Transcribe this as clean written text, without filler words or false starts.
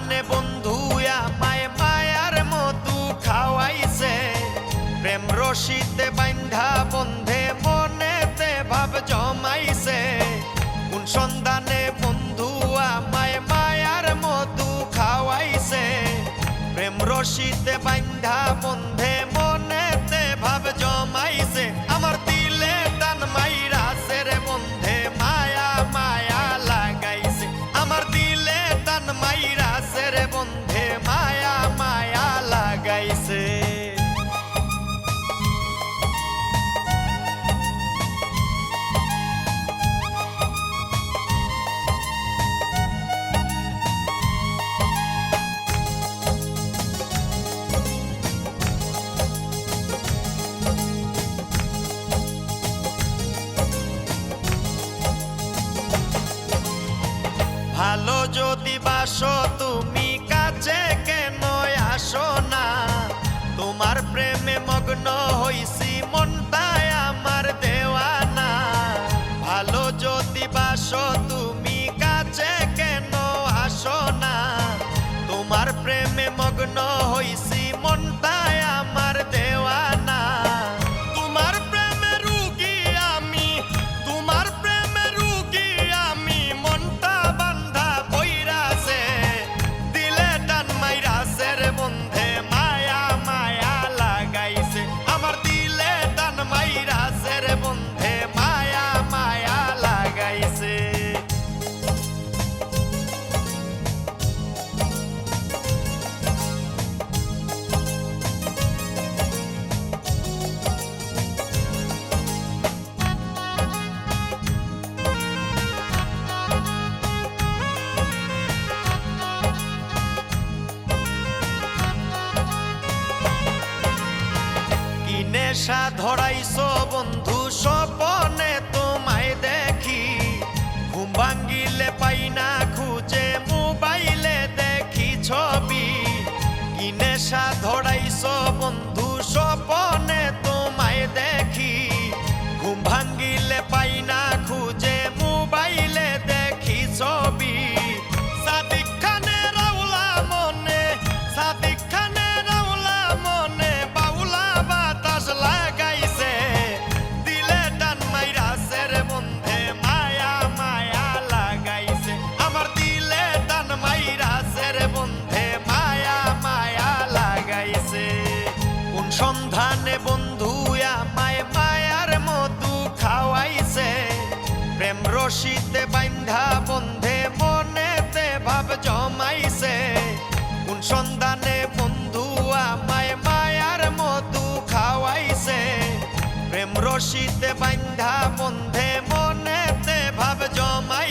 সন্ধানে বন্ধু আমায় মায়ার মধু খাওয়াইছে, প্রেম রশিতে বান্ধা বন্ধে মনেতে ভাব জমাইছে। কোন সন্ধানে বন্ধু আমায় মায়ার মধু খাওয়াইছে, প্রেম রশিতে বান্ধা বন্ধে মনেতে ভাব জমাইছে। আমার দিলে টান মাইরাছে রে বন্ধে মায়া মায়া লাগাইছে, আমার দিলে টান মাইরাছে রে বন্ধে মায়া মায়া লাগাইছে। ভালো যদি বাসো তুমি কাছে কেন আসো না, তোমার প্রেমে মগ্ন হইছি মনটায় আমার দেওয়ানা। ভালো যদি বাসো তুমি কাছে কেন আসো না, তোমার প্রেমে মগ্ন হইছি মনটায় আমার দেওয়ানা। তোমার প্রেমে রুগী আমি, তোমার প্রেমে রুগী আমি, মনটা বান্ধা বইরাছে, দিলে টান মাইরাছে রে বন্ধে মায়া মায়া লাগাইছে। আমার দিলে টান মাইরাছে রে বন্ধে মায়া মায়া লাগাইছে। নেশা ধরাইছো বন্ধু স্বপনে তোমায় দেখি, ঘুম ভাঙ্গিলে পাই না খুঁজে মোবাইলে দেখি ছবি। কি নেশা ধরাইছো বন্ধু স্বপনে তোমায় দেখি, ঘুম ভাঙ্গিলে পাই না খুঁজে মোবাইলে দেখি ছবি। সাদিক খানের রাউলা মনে, সাদিক খানের রাউলা মনে বাউলা বাতাস লাগাইছে, দিলে টান মাইরাছে রে বন্ধে মায়া মায়া লাগাইছে। আমার দিলে টান মাইরাছে রে বন্ধে মায়া মায়া লাগাইছে। কোন সন্ধানে বন্ধু আমায় মায়ার মধু খাওয়াইছে, প্রেম রশিতে বান্ধা বন্ধে মনেতে ভাব জমাইছে। কোন সন্ধানে বন্ধু আমায় মায়ার মধু খাওয়াইছে, প্রেম রশিতে বান্ধা বন্ধে মনেতে ভাব জমাইছে।